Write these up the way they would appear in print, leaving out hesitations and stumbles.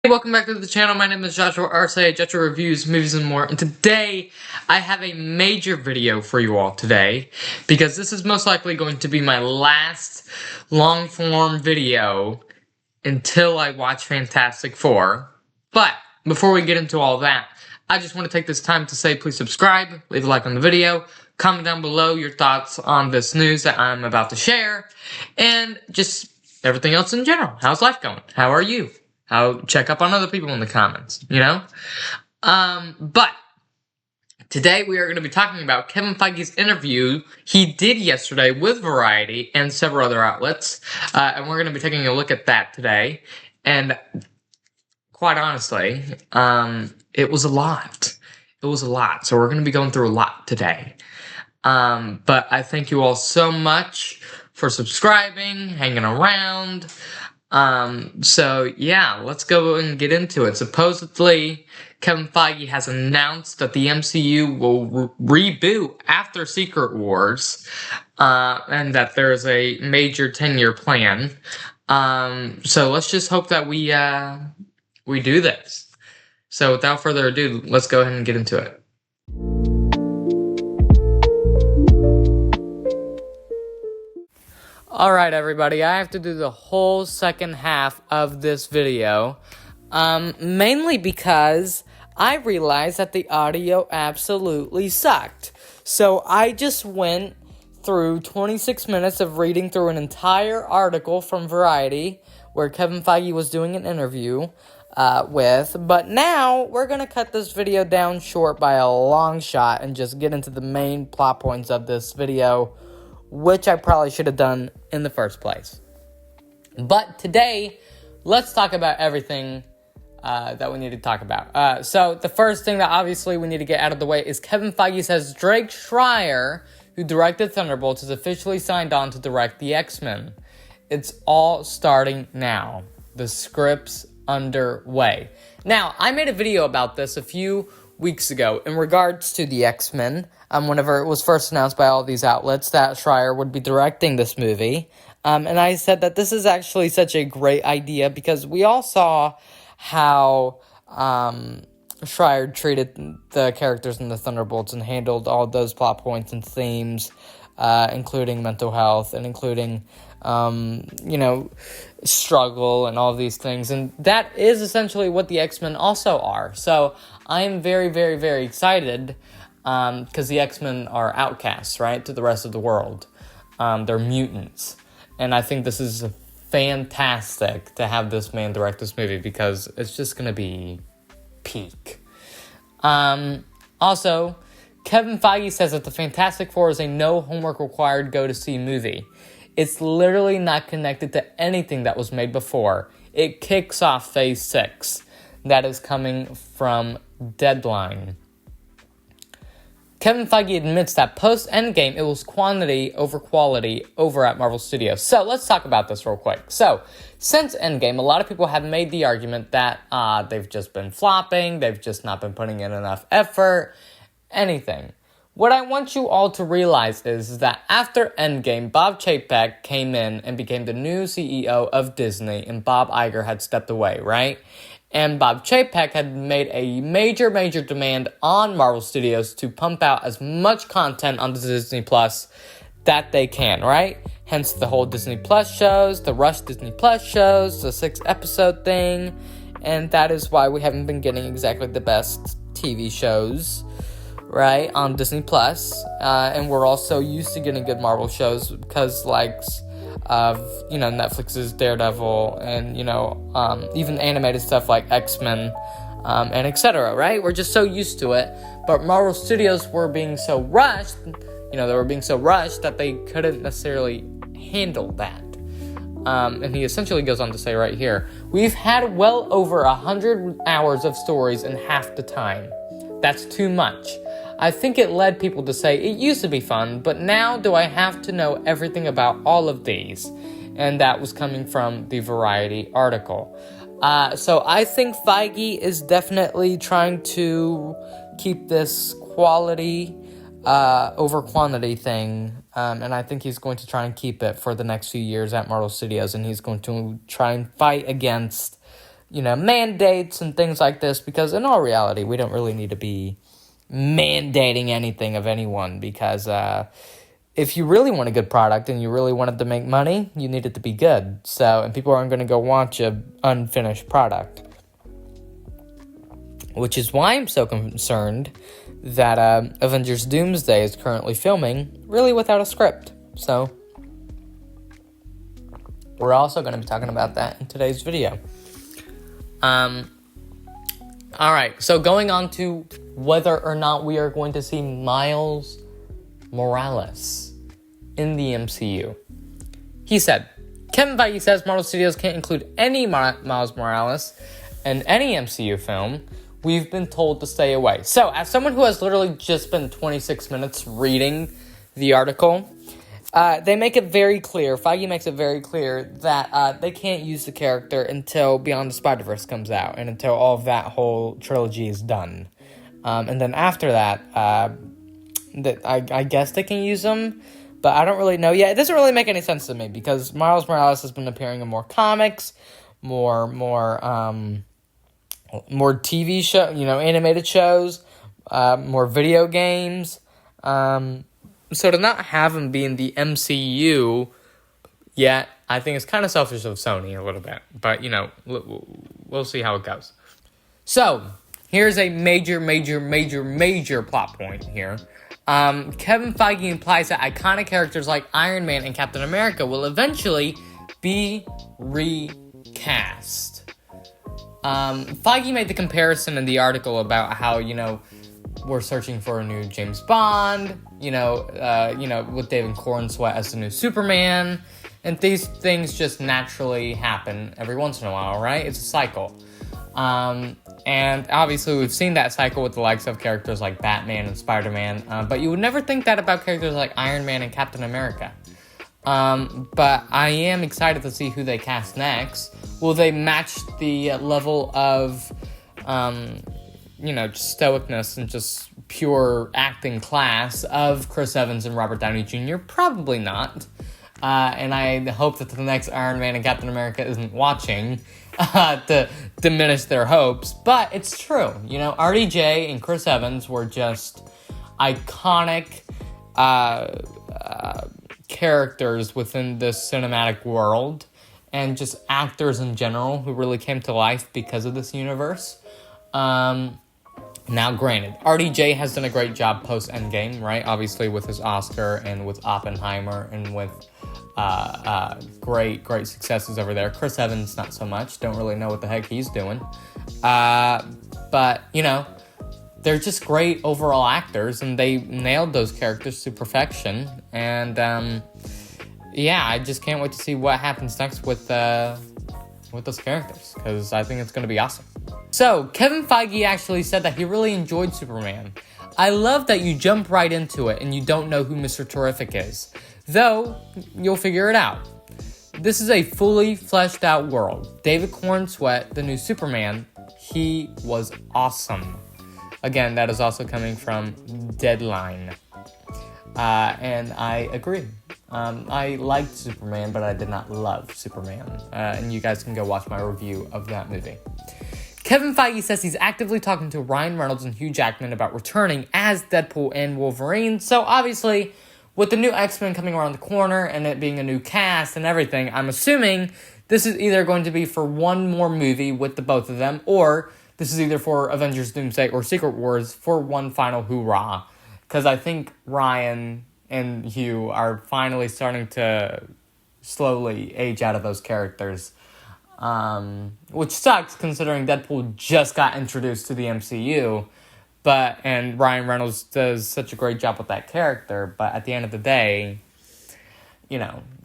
Hey, welcome back to the channel. My name is Joshua Arce, Joshua Reviews, Movies, and More. And today, I have a major video for you all today, because this is most likely going to be my last long-form video until I watch Fantastic Four. But, before we get into all that, I just want to take this time to say please subscribe, leave a like on the video, comment down below your thoughts on this news that I'm about to share, and just everything else in general. How's life going? How are you? Check up on other people in the comments, you know? But today we are going to be talking about Kevin Feige's interview he did yesterday with Variety and several other outlets. And we're going to be taking a look at that today. And quite honestly, it was a lot. It was a lot. So we're going to be going through a lot today. But I thank you all so much for subscribing, hanging around. So yeah, let's go and get into it. Supposedly, Kevin Feige has announced that the MCU will reboot after Secret Wars, and that there's a major 10-year plan. So let's just hope that we do this. So without further ado, let's go ahead and get into it. Alright everybody, I have to do the whole second half of this video, mainly because I realized that the audio absolutely sucked. So I just went through 26 minutes of reading through an entire article from Variety, where Kevin Feige was doing an interview but now we're going to cut this video down short by a long shot and just get into the main plot points of this video, which I probably should have done in the first place. But today, let's talk about everything that we need to talk about. So the first thing that obviously we need to get out of the way is Kevin Feige says Drake Schreier, who directed Thunderbolts, is officially signed on to direct the X-Men. It's all starting now. The script's underway. Now, I made a video about this a few weeks ago in regards to the X-Men, whenever it was first announced by all these outlets that Schreier would be directing this movie. And I said that this is actually such a great idea because we all saw how Schreier treated the characters in the Thunderbolts and handled all those plot points and themes, including mental health and including, struggle and all these things. And that is essentially what the X-Men also are. So I am very, very, very excited because the X-Men are outcasts, right, to the rest of the world. They're mutants. And I think this is fantastic to have this man direct this movie because it's just going to be peak. Also, Kevin Feige says that the Fantastic Four is a no homework required go-to-see movie. It's literally not connected to anything that was made before. It kicks off Phase 6. That is coming from Deadline. Kevin Feige admits that post-Endgame, it was quantity over quality over at Marvel Studios. So, let's talk about this real quick. So, since Endgame, a lot of people have made the argument that they've just been flopping, they've just not been putting in enough effort, anything. What I want you all to realize is that after Endgame, Bob Chapek came in and became the new CEO of Disney, and Bob Iger had stepped away, right? And Bob Chapek had made a major, major demand on Marvel Studios to pump out as much content on Disney Plus that they can, right? Hence the whole Disney Plus shows, the Rush Disney Plus shows, the 6-episode thing, and that is why we haven't been getting exactly the best TV shows, right, on Disney Plus, and we're also used to getting good Marvel shows because, of, Netflix's Daredevil and, even animated stuff like X-Men, and etc., right? We're just so used to it, but Marvel Studios were being so rushed, they were being so rushed that they couldn't necessarily handle that. And he essentially goes on to say right here, we've had well over 100 hours of stories in half the time. That's too much. I think it led people to say, it used to be fun, but now do I have to know everything about all of these? And that was coming from the Variety article. So I think Feige is definitely trying to keep this quality over quantity thing. And I think he's going to try and keep it for the next few years at Marvel Studios. And he's going to try and fight against mandates and things like this, because in all reality, we don't really need to be mandating anything of anyone, because if you really want a good product and you really wanted to make money, you need it to be good. So, and people aren't going to go watch an unfinished product. Which is why I'm so concerned that Avengers Doomsday is currently filming really without a script. So, we're also going to be talking about that in today's video. Alright, so going on to whether or not we are going to see Miles Morales in the MCU. He said, Kevin Feige says Marvel Studios can't include any Miles Morales in any MCU film. We've been told to stay away. So, as someone who has literally just spent 26 minutes reading the article, they make it very clear, Feige makes it very clear that they can't use the character until Beyond the Spider-Verse comes out, and until all of that whole trilogy is done. And then after that, I guess they can use them, but I don't really know yet. It doesn't really make any sense to me, because Miles Morales has been appearing in more comics, more TV show, animated shows, more video games. So to not have him be in the MCU yet, I think it's kind of selfish of Sony a little bit. But, we'll see how it goes. So, here's a major plot point here. Kevin Feige implies that iconic characters like Iron Man and Captain America will eventually be recast. Feige made the comparison in the article about how, we're searching for a new James Bond, with David Cornsweet as the new Superman, and these things just naturally happen every once in a while, right? It's a cycle. And obviously we've seen that cycle with the likes of characters like Batman and Spider-Man, but you would never think that about characters like Iron Man and Captain America. But I am excited to see who they cast next. Will they match the level of, just stoicness and just pure acting class of Chris Evans and Robert Downey Jr.? Probably not. And I hope that the next Iron Man and Captain America isn't watching to diminish their hopes. But it's true. RDJ and Chris Evans were just iconic characters within this cinematic world, and just actors in general who really came to life because of this universe. Now, granted, RDJ has done a great job post-Endgame, right? Obviously, with his Oscar and with Oppenheimer and with great successes over there. Chris Evans, not so much. Don't really know what the heck he's doing. But, they're just great overall actors, and they nailed those characters to perfection. And, I just can't wait to see what happens next with those characters, because I think it's going to be awesome. So, Kevin Feige actually said that he really enjoyed Superman. I love that you jump right into it and you don't know who Mr. Terrific is. Though, you'll figure it out. This is a fully fleshed out world. David Cornsweet, the new Superman, he was awesome. Again, that is also coming from Deadline. And I agree. I liked Superman, but I did not love Superman. And you guys can go watch my review of that movie. Kevin Feige says he's actively talking to Ryan Reynolds and Hugh Jackman about returning as Deadpool and Wolverine. So obviously, with the new X-Men coming around the corner and it being a new cast and everything, I'm assuming this is either going to be for one more movie with the both of them, or this is either for Avengers Doomsday or Secret Wars for one final hoorah. Because I think Ryan and Hugh are finally starting to slowly age out of those characters. Which sucks considering Deadpool just got introduced to the MCU, and Ryan Reynolds does such a great job with that character, but at the end of the day,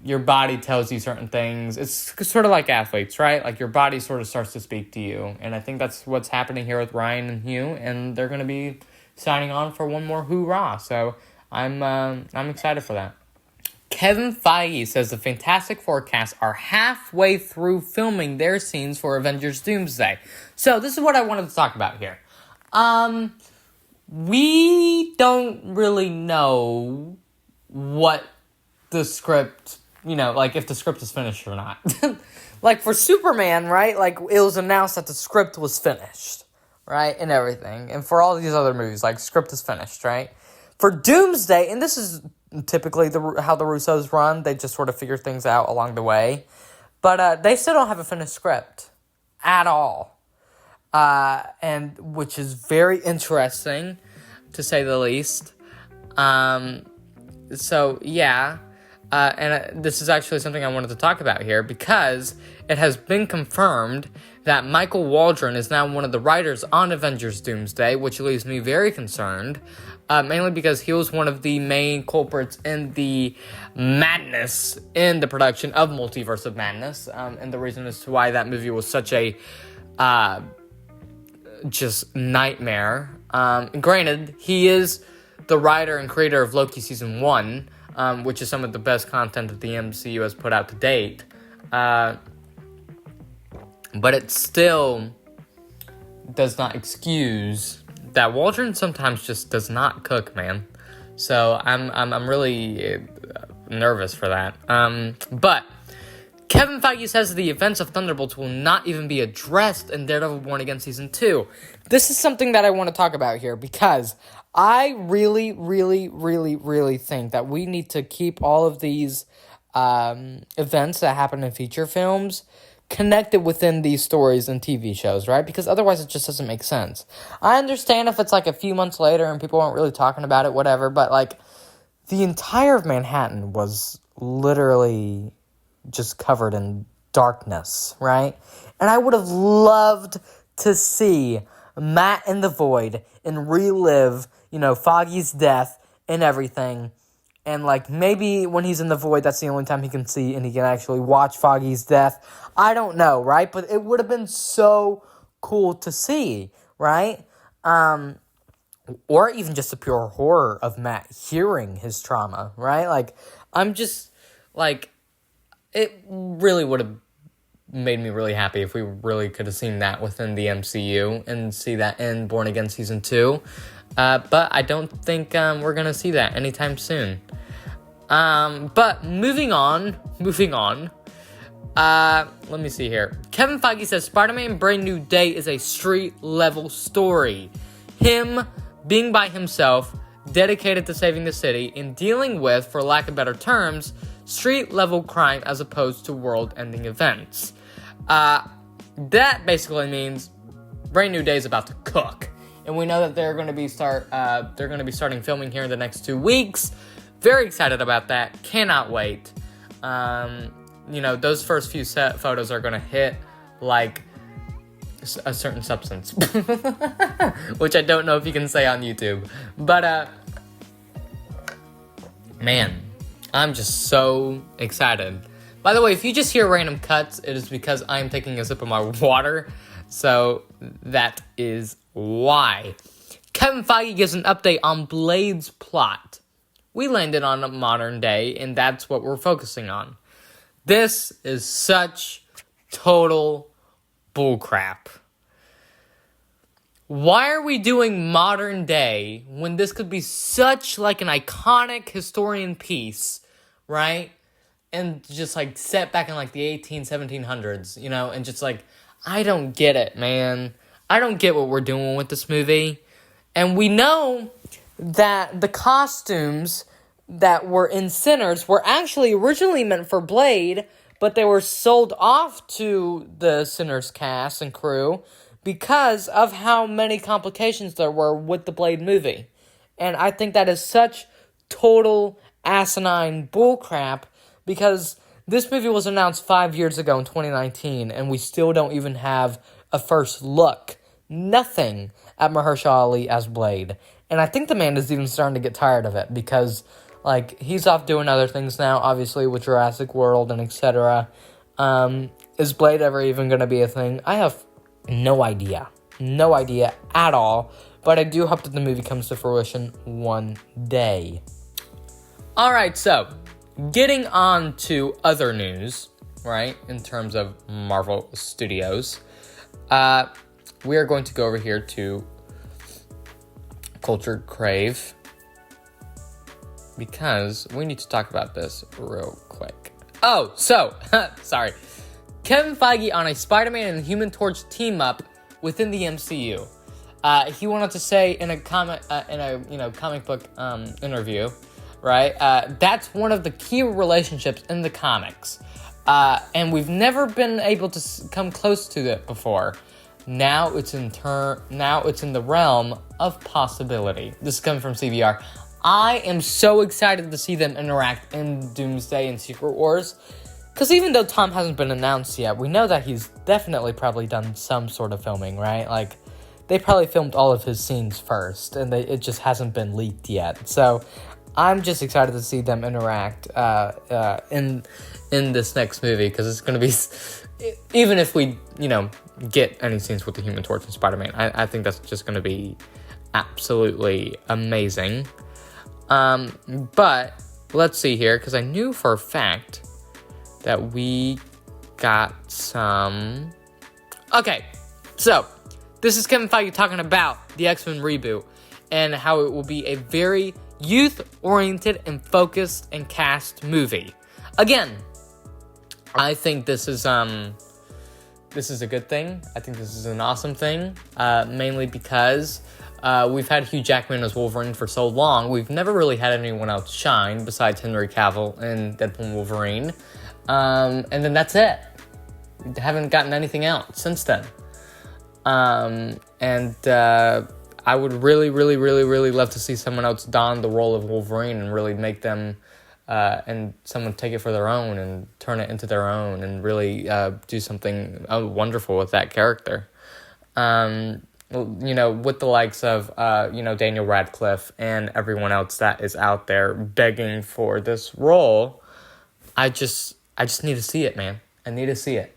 your body tells you certain things. It's sort of like athletes, right? Like your body sort of starts to speak to you, and I think that's what's happening here with Ryan and Hugh, and they're going to be signing on for one more hoorah, so I'm excited for that. Kevin Feige says the Fantastic Four cast are halfway through filming their scenes for Avengers Doomsday. So this is what I wanted to talk about here. We don't really know what the script like if the script is finished or not. Like for Superman, right? Like it was announced that the script was finished, right? And everything. And for all these other movies, like script is finished, right? For Doomsday, and this is typically how the Russos run, they just sort of figure things out along the way. But they still don't have a finished script at all. And which is very interesting, to say the least. So, yeah. And this is actually something I wanted to talk about here, because it has been confirmed that Michael Waldron is now one of the writers on Avengers Doomsday, which leaves me very concerned, mainly because he was one of the main culprits in the madness in the production of Multiverse of Madness, and the reason as to why that movie was such a just nightmare. Granted, he is the writer and creator of Loki Season 1, which is some of the best content that the MCU has put out to date. But it still does not excuse that Waldron sometimes just does not cook, man. So I'm really nervous for that. But Kevin Feige says the events of Thunderbolts will not even be addressed in Daredevil Born Again Season 2. This is something that I want to talk about here, because I really, really, really, really think that we need to keep all of these events that happen in feature films connected within these stories and TV shows, right? Because otherwise it just doesn't make sense. I understand if it's like a few months later and people aren't really talking about it, whatever, but like the entire of Manhattan was literally just covered in darkness, right? And I would have loved to see Matt in the Void and relive, Foggy's death and everything. And, like, maybe when he's in the Void, that's the only time he can see and he can actually watch Foggy's death. I don't know, right? But it would have been so cool to see, right? Or even just the pure horror of Matt hearing his trauma, right? Like, I'm just, like, it really would have made me really happy if we really could have seen that within the MCU and see that in Born Again Season 2. But I don't think we're going to see that anytime soon. But moving on. Let me see here. Kevin Feige says Spider-Man Brand New Day is a street-level story. Him being by himself, dedicated to saving the city, and dealing with, for lack of better terms, street-level crime as opposed to world-ending events. That basically means Brand New Day is about to cook. And we know that they're going to be starting filming here in the next 2 weeks. Very excited about that. Cannot wait. Those first few set photos are going to hit like a certain substance. Which I don't know if you can say on YouTube. But, man, I'm just so excited. By the way, if you just hear random cuts, it is because I'm taking a sip of my water. So that is why. Kevin Feige gives an update on Blade's plot. We landed on a modern day, and that's what we're focusing on. This is such total bullcrap. Why are we doing modern day when this could be such like an iconic historian piece, right? And just like set back in like the 1700s, and just like, I don't get it, man. I don't get what we're doing with this movie. And we know that the costumes that were in Sinners were actually originally meant for Blade, but they were sold off to the Sinners cast and crew because of how many complications there were with the Blade movie. And I think that is such total asinine bullcrap, because this movie was announced 5 years ago in 2019, and we still don't even have a first look. Nothing at Mahershala Ali as Blade. And I think the man is even starting to get tired of it, because, like, he's off doing other things now, obviously, with Jurassic World and etc. Is Blade ever even going to be a thing? I have no idea. No idea at all. But I do hope that the movie comes to fruition one day. Alright, so getting on to other news, right, in terms of Marvel Studios, we are going to go over here to Culture Crave, because we need to talk about this real quick. Sorry. Kevin Feige on a Spider-Man and Human Torch team-up within the MCU. He wanted to say in a comic book interview, right? That's one of the key relationships in the comics, and we've never been able to come close to it before. Now it's in the realm of possibility. This is coming from CBR. I am so excited to see them interact in Doomsday and Secret Wars. Because even though Tom hasn't been announced yet, we know that he's definitely probably done some sort of filming, right? Like, they probably filmed all of his scenes first, and it just hasn't been leaked yet. So, I'm just excited to see them interact in this next movie, because it's going to be... Even if we, get any scenes with the Human Torch and Spider-Man, I think that's just going to be absolutely amazing. But, let's see here, because I knew for a fact that we got some... Okay, so, this is Kevin Feige talking about the X-Men reboot and how it will be a very youth-oriented and focused and cast movie. Again, I think this is a good thing. I think this is an awesome thing, mainly because we've had Hugh Jackman as Wolverine for so long. We've never really had anyone else shine besides Henry Cavill in Deadpool and Wolverine. And then that's it. We haven't gotten anything else since then. I would really, really, really, really love to see someone else don the role of Wolverine and really make them, and someone take it for their own and turn it into their own and really do something wonderful with that character. With the likes of, Daniel Radcliffe and everyone else that is out there begging for this role, I just need to see it, man. I need to see it.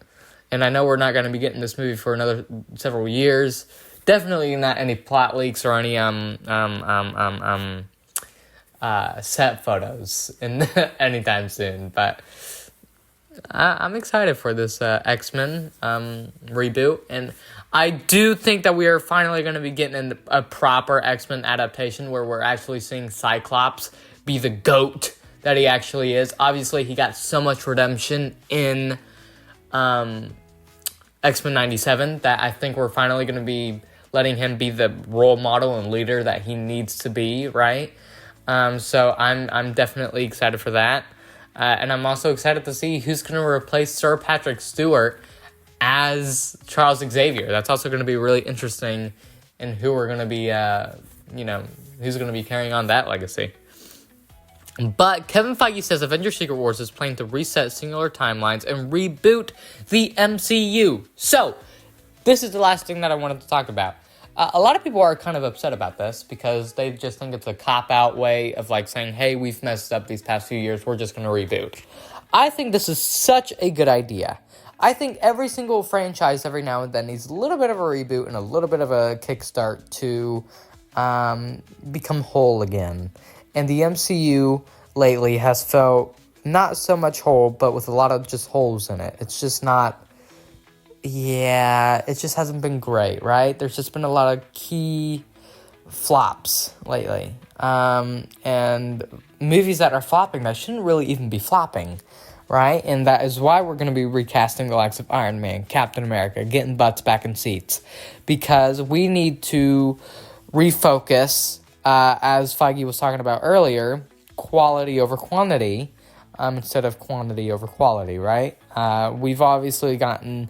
And I know we're not going to be getting this movie for another several years. Definitely not any plot leaks or any set photos anytime soon. But I'm excited for this X-Men reboot. And I do think that we are finally going to be getting a proper X-Men adaptation where we're actually seeing Cyclops be the GOAT that he actually is. Obviously, he got so much redemption in X-Men 97 that I think we're finally going to be letting him be the role model and leader that he needs to be, right? So I'm definitely excited for that. And I'm also excited to see who's going to replace Sir Patrick Stewart as Charles Xavier. That's also going to be really interesting in who we're going to be, who's going to be carrying on that legacy. But Kevin Feige says Avengers Secret Wars is planning to reset singular timelines and reboot the MCU. So, this is the last thing that I wanted to talk about. A lot of people are kind of upset about this because they just think it's a cop-out way of saying, hey, we've messed up these past few years, we're just going to reboot. I think this is such a good idea. I think every single franchise every now and then needs a little bit of a reboot and a little bit of a kickstart to become whole again. And the MCU lately has felt not so much whole, but with a lot of just holes in it. It's just not... Yeah, it just hasn't been great, right? There's just been a lot of key flops lately. And movies that are flopping that shouldn't really even be flopping, right? And that is why we're going to be recasting the likes of Iron Man, Captain America, getting butts back in seats. Because we need to refocus, as Feige was talking about earlier, quality over quantity, instead of quantity over quality, right? We've obviously gotten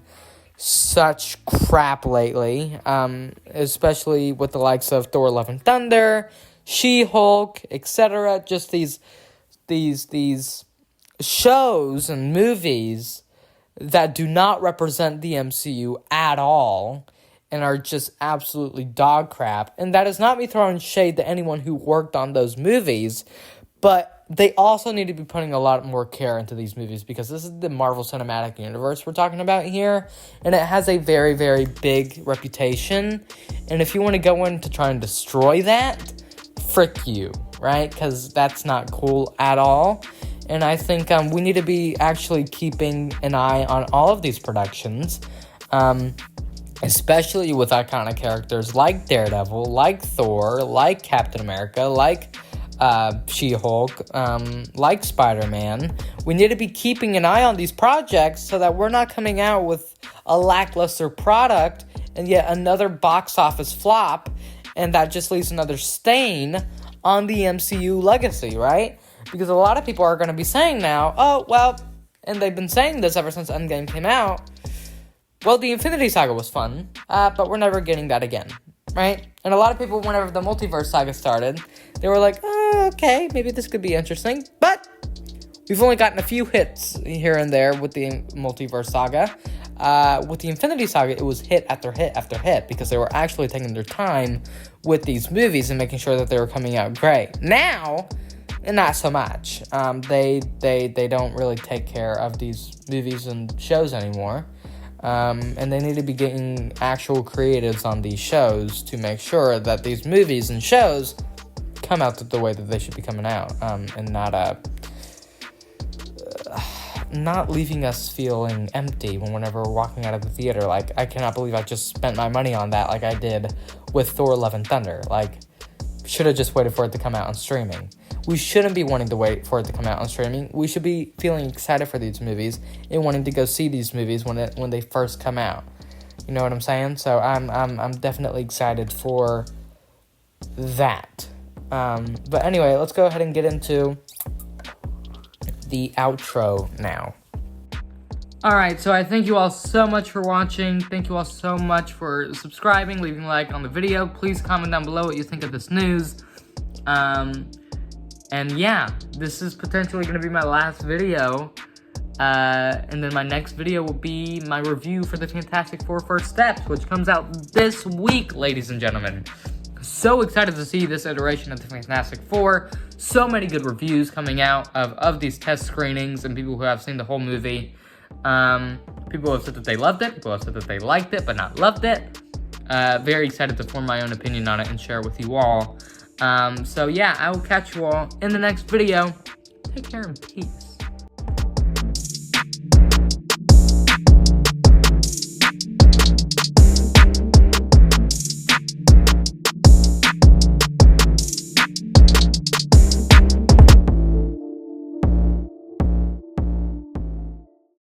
such crap lately, especially with the likes of Thor: Love and Thunder, She-Hulk, etc. Just these shows and movies that do not represent the MCU at all and are just absolutely dog crap. And that is not me throwing shade to anyone who worked on those movies, but they also need to be putting a lot more care into these movies because this is the Marvel Cinematic Universe we're talking about here, and it has a very, very big reputation. And if you want to go in to try and destroy that, frick you, right? Because that's not cool at all. And I think we need to be actually keeping an eye on all of these productions, especially with iconic characters like Daredevil, like Thor, like Captain America, like She-Hulk, like Spider-Man. We need to be keeping an eye on these projects so that we're not coming out with a lackluster product and yet another box office flop, and that just leaves another stain on the MCU legacy, right? Because a lot of people are going to be saying now, oh, well, and they've been saying this ever since Endgame came out, well, the Infinity Saga was fun, but we're never getting that again, right? And a lot of people, whenever the Multiverse Saga started, they were like, oh, okay, maybe this could be interesting, but we've only gotten a few hits here and there with the Multiverse Saga. With the Infinity Saga, it was hit after hit after hit because they were actually taking their time with these movies and making sure that they were coming out great. Now, not so much. They don't really take care of these movies and shows anymore. And they need to be getting actual creatives on these shows to make sure that these movies and shows come out the way that they should be coming out, and not leaving us feeling empty whenever we're walking out of the theater. Like, I cannot believe I just spent my money on that like I did with Thor: Love and Thunder. Like, should have just waited for it to come out on streaming. We shouldn't be wanting to wait for it to come out on streaming. We should be feeling excited for these movies and wanting to go see these movies when they first come out. You know what I'm saying? So I'm definitely excited for that. But anyway, let's go ahead and get into the outro now. Alright, so I thank you all so much for watching. Thank you all so much for subscribing, leaving a like on the video. Please comment down below what you think of this news. And yeah, this is potentially going to be my last video. And then my next video will be my review for the Fantastic Four First Steps, which comes out this week, ladies and gentlemen. So excited to see this iteration of the Fantastic Four. So many good reviews coming out of these test screenings and people who have seen the whole movie. People have said that they loved it. People have said that they liked it but not loved it. Very excited to form my own opinion on it and share it with you all. So yeah, I will catch you all in the next video. Take care and peace.